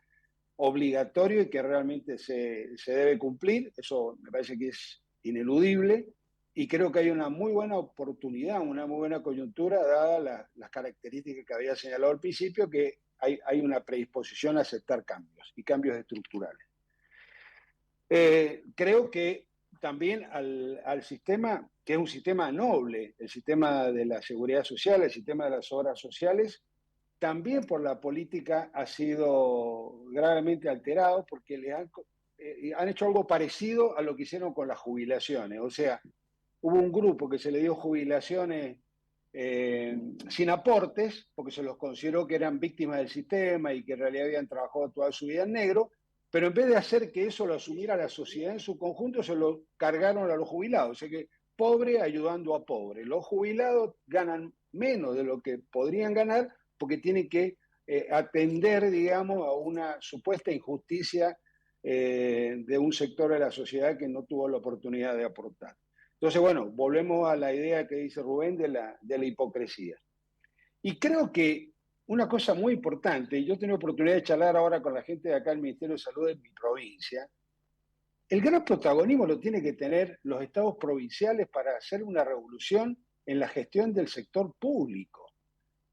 Speaker 4: obligatorio y que realmente se debe cumplir. Eso me parece que es ineludible y creo que hay una muy buena oportunidad, una muy buena coyuntura, dadas las características que había señalado al principio, que hay una predisposición a aceptar cambios y cambios estructurales. Creo que también al sistema, que es un sistema noble, el sistema de la seguridad social, el sistema de las obras sociales, también por la política ha sido gravemente alterado porque han hecho algo parecido a lo que hicieron con las jubilaciones. O sea, hubo un grupo que se le dio jubilaciones sin aportes, porque se los consideró que eran víctimas del sistema y que en realidad habían trabajado toda su vida en negro, pero en vez de hacer que eso lo asumiera la sociedad en su conjunto, se lo cargaron a los jubilados. O sea que pobre ayudando a pobre. Los jubilados ganan menos de lo que podrían ganar porque tienen que atender, digamos, a una supuesta injusticia de un sector de la sociedad que no tuvo la oportunidad de aportar. Entonces, bueno, volvemos a la idea que dice Rubén de la hipocresía. Y creo que una cosa muy importante, yo tengo oportunidad de charlar ahora con la gente de acá del Ministerio de Salud de mi provincia, el gran protagonismo lo tienen que tener los estados provinciales para hacer una revolución en la gestión del sector público,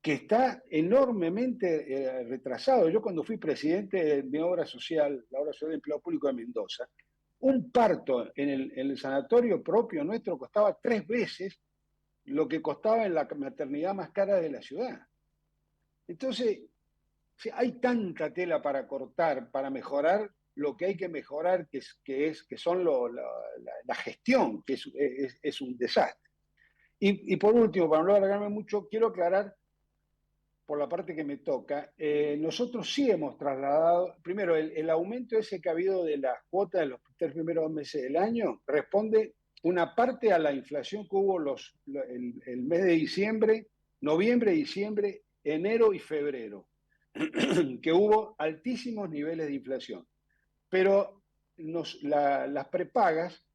Speaker 4: que está enormemente retrasado. Yo cuando fui presidente de mi obra social, la obra social de empleo público de Mendoza, un parto en el sanatorio propio nuestro costaba 3 veces lo que costaba en la maternidad más cara de la ciudad. Entonces, hay tanta tela para cortar, para mejorar lo que hay que mejorar, que son la gestión, que es un desastre. Y por último, para no alargarme mucho, quiero aclarar por la parte que me toca, nosotros sí hemos trasladado, primero, el aumento ese que ha habido de las cuotas de los 3 primeros meses del año responde una parte a la inflación que hubo el mes de diciembre, noviembre, diciembre, enero y febrero, que hubo altísimos niveles de inflación. Pero las prepagas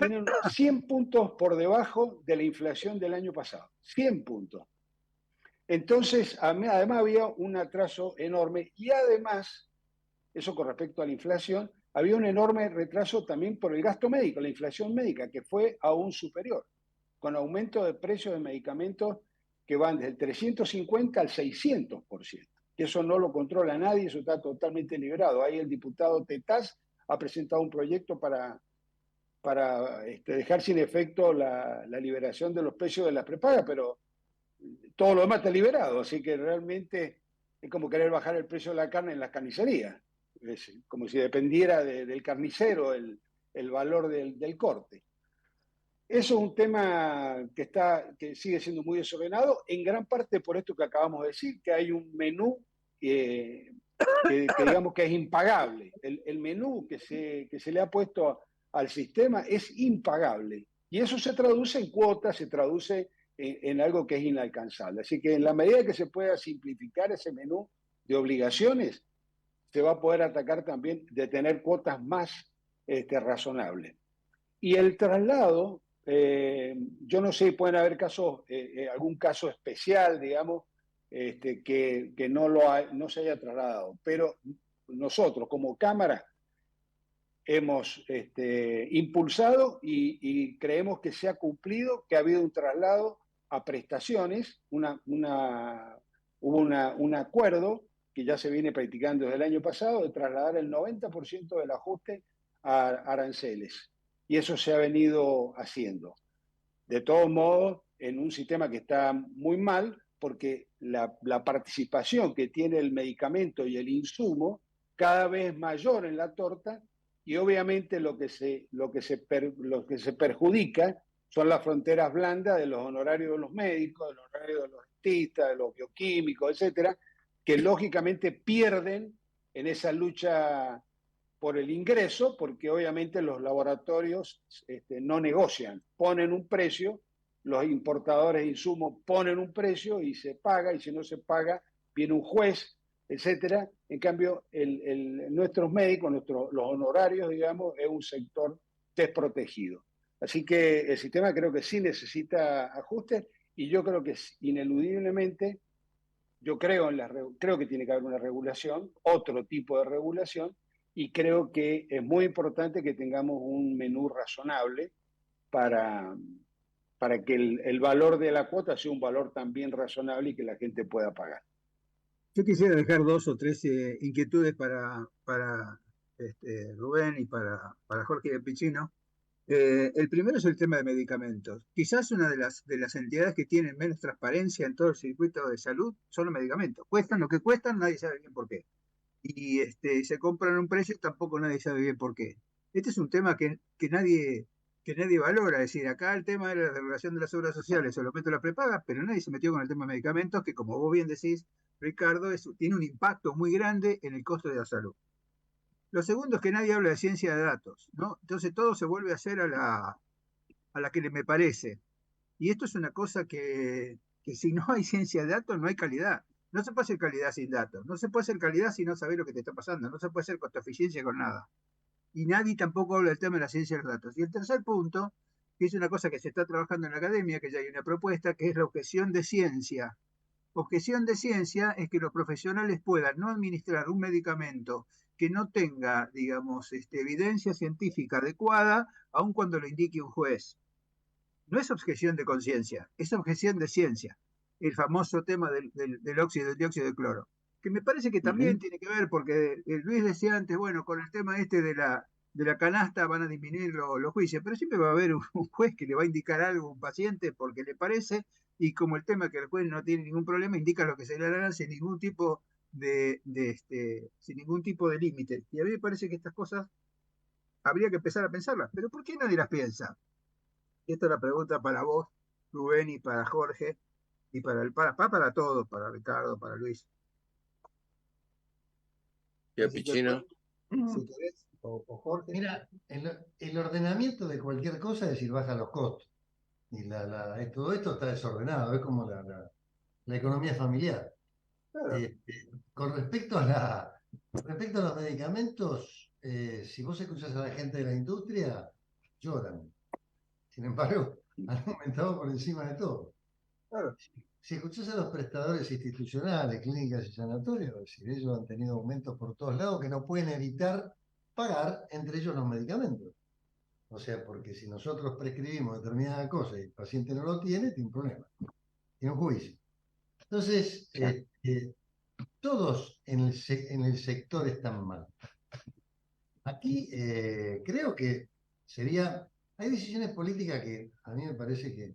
Speaker 4: tienen 100 puntos por debajo de la inflación del año pasado, 100 puntos. Entonces, además había un atraso enorme y además, eso con respecto a la inflación, había un enorme retraso también por el gasto médico, la inflación médica, que fue aún superior, con aumento de precios de medicamentos que van desde el 350 al 600%. que eso no lo controla nadie, eso está totalmente liberado. Ahí el diputado Tetaz ha presentado un proyecto para dejar sin efecto la liberación de los precios de las prepagas, pero todo lo demás está liberado, así que realmente es como querer bajar el precio de la carne en las carnicerías. Es como si dependiera del carnicero el valor del corte. Eso es un tema que sigue siendo muy desordenado, en gran parte por esto que acabamos de decir, que hay un menú que digamos que es impagable. El menú que se le ha puesto al sistema es impagable. Y eso se traduce en cuotas, se traduce en algo que es inalcanzable. Así que en la medida que se pueda simplificar ese menú de obligaciones, se va a poder atacar también de tener cuotas más razonables. Y el traslado, yo no sé, pueden haber casos, algún caso especial, digamos, que no se haya trasladado, pero nosotros como Cámara hemos impulsado y creemos que se ha cumplido, que ha habido un traslado a prestaciones, hubo un acuerdo que ya se viene practicando desde el año pasado de trasladar el 90% del ajuste a aranceles. Y eso se ha venido haciendo. De todos modos, en un sistema que está muy mal, porque la participación que tiene el medicamento y el insumo cada vez es mayor en la torta, y obviamente lo que se perjudica son las fronteras blandas de los honorarios de los médicos, de los honorarios de los dentistas, de los bioquímicos, etcétera, que lógicamente pierden en esa lucha por el ingreso, porque obviamente los laboratorios no negocian, ponen un precio, los importadores de insumos ponen un precio y se paga, y si no se paga, viene un juez, etcétera. En cambio, nuestros médicos, los honorarios, digamos, es un sector desprotegido. Así que el sistema creo que sí necesita ajustes, y yo creo que ineludiblemente, creo que tiene que haber una regulación, otro tipo de regulación, y creo que es muy importante que tengamos un menú razonable para que el valor de la cuota sea un valor también razonable y que la gente pueda pagar.
Speaker 7: Yo quisiera dejar dos o tres inquietudes para Rubén y para Jorge Pichino. El primero es el tema de medicamentos. Quizás una de las entidades que tienen menos transparencia en todo el circuito de salud son los medicamentos. Cuestan lo que cuestan, nadie sabe bien por qué. Y se compran a un precio, tampoco nadie sabe bien por qué. Este es un tema que nadie valora. Es decir, acá el tema de la regulación de las obras sociales se lo meto la prepaga, pero nadie se metió con el tema de medicamentos, que como vos bien decís, Ricardo, tiene un impacto muy grande en el costo de la salud. Lo segundo es que nadie habla de ciencia de datos, ¿no? Entonces todo se vuelve a hacer a la que me parece. Y esto es una cosa que si no hay ciencia de datos, no hay calidad. No se puede hacer calidad sin datos. No se puede hacer calidad si no sabes lo que te está pasando. No se puede hacer costo-eficiencia con nada. Y nadie tampoco habla del tema de la ciencia de los datos. Y el tercer punto, que es una cosa que se está trabajando en la academia, que ya hay una propuesta, que es la objeción de ciencia. Objeción de ciencia es que los profesionales puedan no administrar un medicamento que no tenga, digamos, evidencia científica adecuada, aun cuando lo indique un juez. No es objeción de conciencia, es objeción de ciencia. El famoso tema del dióxido de cloro, que me parece que también tiene que ver, porque Luis decía antes, bueno, con el tema de la canasta van a disminuir los juicios, pero siempre va a haber un juez que le va a indicar algo a un paciente porque le parece, y como el tema que el juez no tiene ningún problema, indica lo que se le hará sin ningún tipo sin ningún tipo de límite. Y a mí me parece que estas cosas habría que empezar a pensarlas, pero ¿por qué nadie las piensa? Y esta es la pregunta para vos, Rubén, y para Jorge, y para todos, para Ricardo, para Luis.
Speaker 2: ¿Y Pichino?
Speaker 6: Si querés, o Jorge. Mira, el ordenamiento de cualquier cosa es decir, baja los costos. Y todo esto está desordenado, es como la economía familiar.
Speaker 7: Claro.
Speaker 6: Con respecto a los medicamentos, si vos escuchás a la gente de la industria, lloran. Sin embargo, han aumentado por encima de todo.
Speaker 7: Claro.
Speaker 6: Si escuchás a los prestadores institucionales, clínicas y sanatorios, es decir, ellos han tenido aumentos por todos lados que no pueden evitar pagar, entre ellos los medicamentos. O sea, porque si nosotros prescribimos determinada cosa y el paciente no lo tiene un problema, tiene un juicio. Entonces, todos en el sector están mal. Aquí creo que hay decisiones políticas que a mí me parece que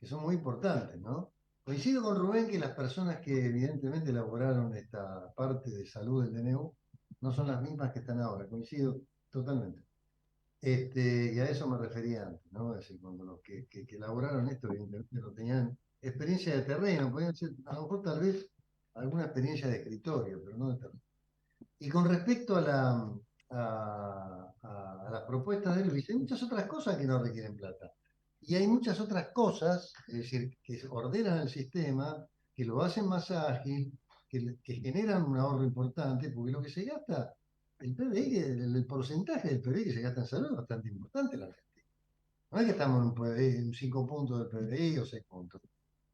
Speaker 6: son muy importantes, ¿no? Coincido con Rubén que las personas que evidentemente elaboraron esta parte de salud del DNU no son las mismas que están ahora, coincido totalmente. Y a eso me refería antes, ¿no? Es decir, cuando los que elaboraron esto, evidentemente no tenían experiencia de terreno, podían ser, a lo mejor tal vez alguna experiencia de escritorio, pero no de terreno. Y con respecto a las propuestas de Luis, hay muchas otras cosas que no requieren plata. Y hay muchas otras cosas, es decir, que ordenan el sistema, que lo hacen más ágil, que generan un ahorro importante, porque lo que se gasta, el PBI, el porcentaje del PBI que se gasta en salud es bastante importante en la Argentina. No es que estamos en un PBI, en 5 puntos del PBI o 6 puntos.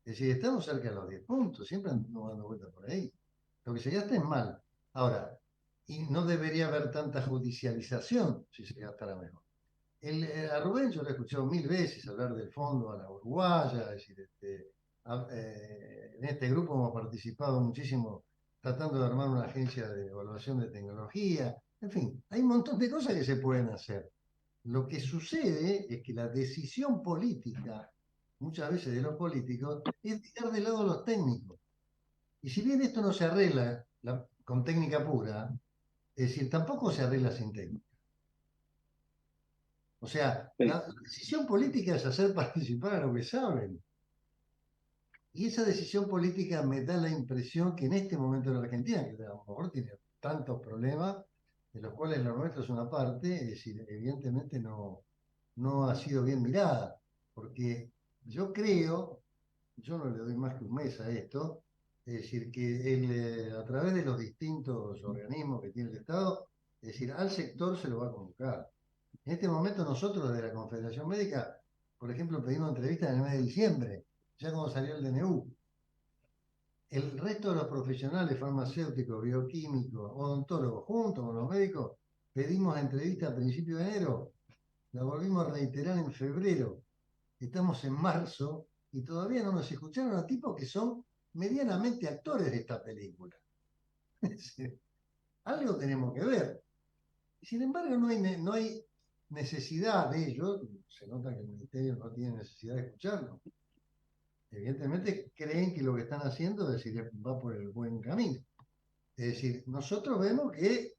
Speaker 6: Es decir, estamos cerca de los 10 puntos, siempre andamos dando vueltas por ahí. Lo que se gasta es mal. Ahora, y no debería haber tanta judicialización si se gastara mejor. A Rubén yo lo he escuchado 1000 veces hablar del fondo a la uruguaya, es decir, en este grupo hemos participado muchísimo tratando de armar una agencia de evaluación de tecnología, en fin, hay un montón de cosas que se pueden hacer. Lo que sucede es que la decisión política, muchas veces de los políticos, es dejar de lado a los técnicos. Y si bien esto no se arregla con técnica pura, es decir, tampoco se arregla sin técnica. O sea, la decisión política es hacer participar a los que saben. Y esa decisión política me da la impresión que en este momento en la Argentina, que a lo mejor tiene tantos problemas, de los cuales lo nuestro es una parte, es decir, evidentemente no ha sido bien mirada. Porque yo creo, yo no le doy más que un mes a esto, es decir, que a través de los distintos organismos que tiene el Estado, es decir, al sector se lo va a convocar. En este momento nosotros desde la Confederación Médica, por ejemplo, pedimos entrevistas en el mes de diciembre, ya cuando salió el DNU. El resto de los profesionales farmacéuticos, bioquímicos, odontólogos, junto con los médicos, pedimos entrevistas a principios de enero, la volvimos a reiterar en febrero. Estamos en marzo y todavía no nos escucharon a tipos que son medianamente actores de esta película. Algo tenemos que ver. Sin embargo, no hay necesidad de ellos, se nota que el Ministerio no tiene necesidad de escucharlo. Evidentemente creen que lo que están haciendo es decir, va por el buen camino. Es decir, nosotros vemos que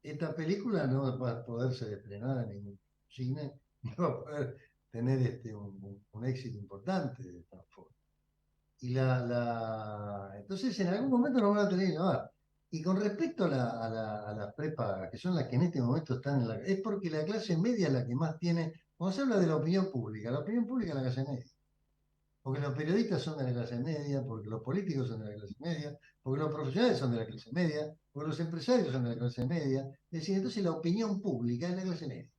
Speaker 6: esta película no va a poder ser estrenada en ningún cine, no va a poder tener un éxito importante de esta forma. Y entonces en algún momento nos van a tener que llamar. Y con respecto a las prepagas, que son las que en este momento están es porque la clase media es la que más tiene, cuando se habla de la opinión pública es la clase media. Porque los periodistas son de la clase media, porque los políticos son de la clase media, porque los profesionales son de la clase media, porque los empresarios son de la clase media. Es decir, entonces la opinión pública es la clase media.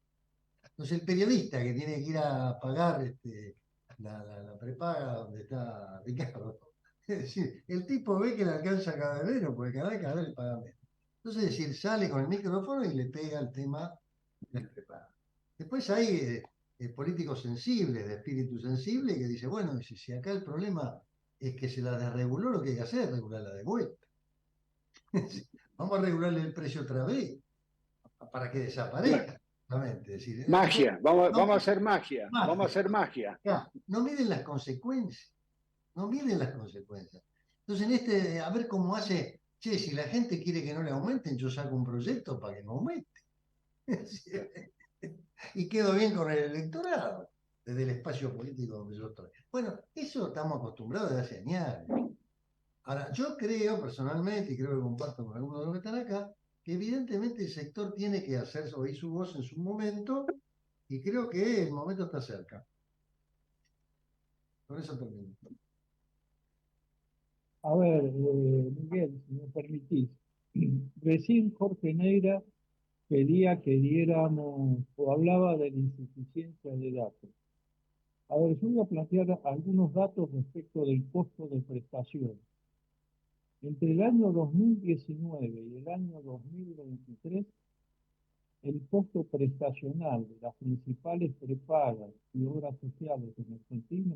Speaker 6: Entonces el periodista que tiene que ir a pagar la prepaga donde está Ricardo, es decir, el tipo ve que le alcanza cada vez menos, porque cada vez le paga menos. Entonces, es decir, sale con el micrófono y le pega el tema de la prepaga. Después hay políticos sensibles, de espíritu sensible, que dice, bueno, si acá el problema es que se la desreguló, lo que hay que hacer es regularla de vuelta. Vamos a regularle el precio otra vez, para que desaparezca. Es decir,
Speaker 4: magia, vamos a hacer magia, vamos a hacer magia.
Speaker 6: No miden las consecuencias, no miden las consecuencias. Entonces, a ver cómo hace, si la gente quiere que no le aumenten, yo saco un proyecto para que no aumente. Y quedo bien con el electorado, desde el espacio político donde yo estoy. Bueno, eso estamos acostumbrados desde hace años. Ahora, yo creo personalmente, y creo que comparto con algunos de los que están acá, que evidentemente el sector tiene que hacer oír su voz en su momento, y creo que el momento está cerca. Con eso termino.
Speaker 5: A ver, Miguel, si me permitís. Recién Jorge Neira pedía que diéramos, o hablaba de la insuficiencia de datos. A ver, yo voy a plantear algunos datos respecto del costo de prestación. Entre el año 2019 y el año 2023, el costo prestacional de las principales prepagas y obras sociales en Argentina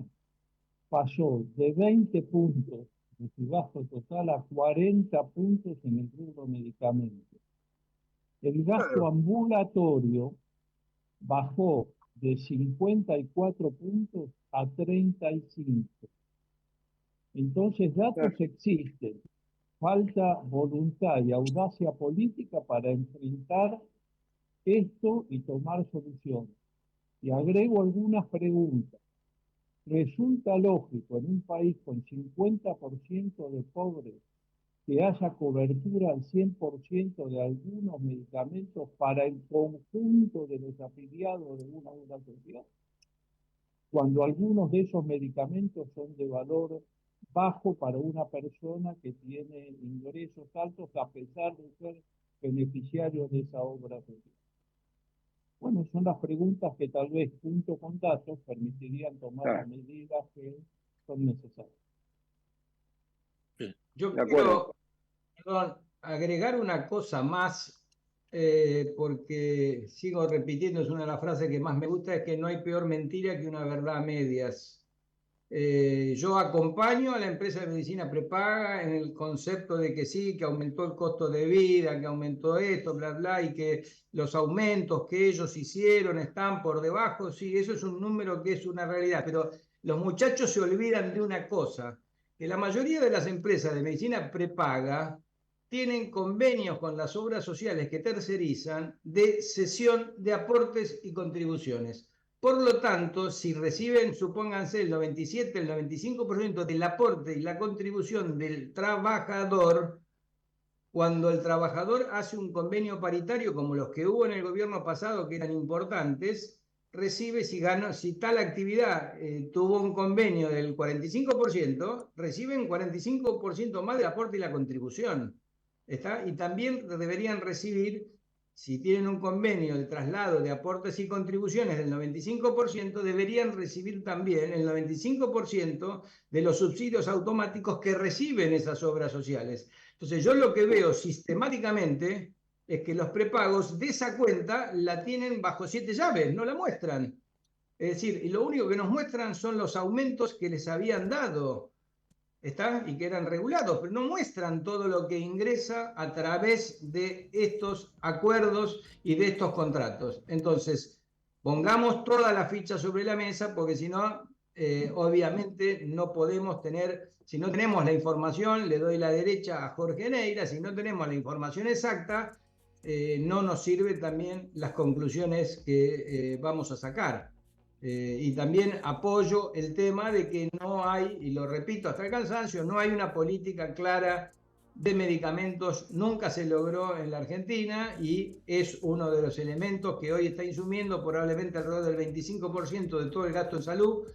Speaker 5: pasó de 20 puntos de su gasto total a 40 puntos en el rubro medicamentos. El gasto ambulatorio bajó de 54 puntos a 35. Entonces, datos existen. Falta voluntad y audacia política para enfrentar esto y tomar soluciones. Y agrego algunas preguntas. ¿Resulta lógico en un país con 50% de pobres que haya cobertura al 100% de algunos medicamentos para el conjunto de los afiliados de una obra social? Cuando algunos de esos medicamentos son de valor bajo para una persona que tiene ingresos altos a pesar de ser beneficiario de esa obra social. Bueno, son las preguntas que tal vez junto con datos permitirían tomar las medidas que son necesarias.
Speaker 3: Yo quiero agregar una cosa más, porque sigo repitiendo, es una de las frases que más me gusta, es que no hay peor mentira que una verdad a medias. Yo acompaño a la empresa de medicina prepaga en el concepto de que sí, que aumentó el costo de vida, que aumentó esto, bla, bla, y que los aumentos que ellos hicieron están por debajo. Sí, eso es un número que es una realidad, pero los muchachos se olvidan de una cosa, que la mayoría de las empresas de medicina prepaga tienen convenios con las obras sociales que tercerizan de cesión de aportes y contribuciones. Por lo tanto, si reciben, supónganse, el 97, el 95% del aporte y la contribución del trabajador, cuando el trabajador hace un convenio paritario como los que hubo en el gobierno pasado, que eran importantes, recibe, si tal actividad tuvo un convenio del 45%, reciben 45% más del aporte y la contribución. ¿Está? Y también deberían recibir, si tienen un convenio de traslado de aportes y contribuciones del 95%, deberían recibir también el 95% de los subsidios automáticos que reciben esas obras sociales. Entonces, yo lo que veo sistemáticamente es que los prepagos de esa cuenta la tienen bajo 7 llaves, no la muestran. Es decir, y lo único que nos muestran son los aumentos que les habían dado. ¿Está? Y que eran regulados, pero no muestran todo lo que ingresa a través de estos acuerdos y de estos contratos. Entonces, pongamos toda la ficha sobre la mesa, porque si no, obviamente no podemos tener, si no tenemos la información, le doy la derecha a Jorge Neira, si no tenemos la información exacta, no nos sirven también las conclusiones que vamos a sacar. Y también apoyo el tema de que no hay, y lo repito hasta el cansancio, no hay una política clara de medicamentos, nunca se logró en la Argentina y es uno de los elementos que hoy está insumiendo probablemente alrededor del 25% de todo el gasto en salud.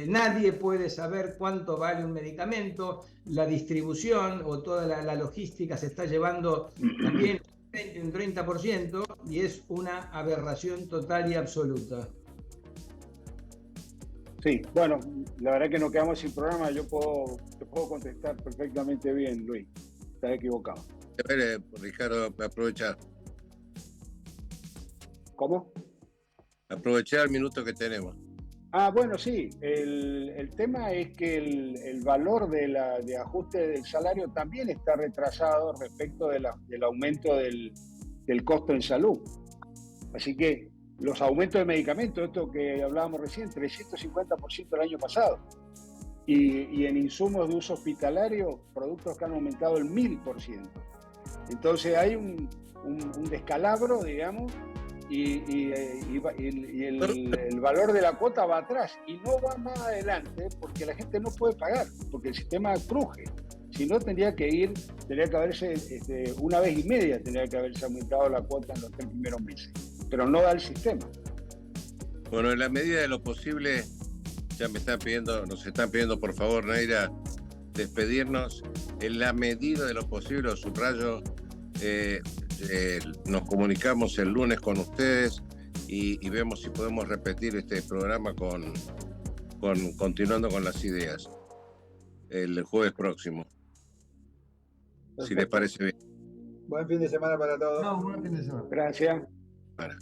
Speaker 3: Nadie puede saber cuánto vale un medicamento, la distribución o toda la logística se está llevando también un 30% y es una aberración total y absoluta.
Speaker 4: Sí, bueno, la verdad que nos quedamos sin programa, te puedo contestar perfectamente bien, Luis, estás equivocado.
Speaker 2: A ver, Ricardo, aprovechar.
Speaker 4: ¿Cómo?
Speaker 2: Aprovechar el minuto que tenemos.
Speaker 4: Bueno, sí, el tema es que el valor de ajuste del salario también está retrasado respecto del aumento del costo en salud. Así que los aumentos de medicamentos, esto que hablábamos recién, 350% el año pasado. Y en insumos de uso hospitalario, productos que han aumentado el 1000%. Entonces hay un descalabro, digamos, y el valor de la cuota va atrás y no va más adelante porque la gente no puede pagar, porque el sistema cruje. Si no, tendría que haberse, una vez y media tendría que haberse aumentado la cuota en los 3 primeros meses. Pero no da el sistema.
Speaker 2: Bueno, en la medida de lo posible, ya nos están pidiendo por favor, Neira, despedirnos. En la medida de lo posible, os subrayo, nos comunicamos el lunes con ustedes y vemos si podemos repetir este programa continuando con las ideas el jueves próximo. Perfecto. Si les parece bien.
Speaker 7: Buen fin de semana para todos.
Speaker 6: Buen fin de semana.
Speaker 4: Gracias.
Speaker 2: Para.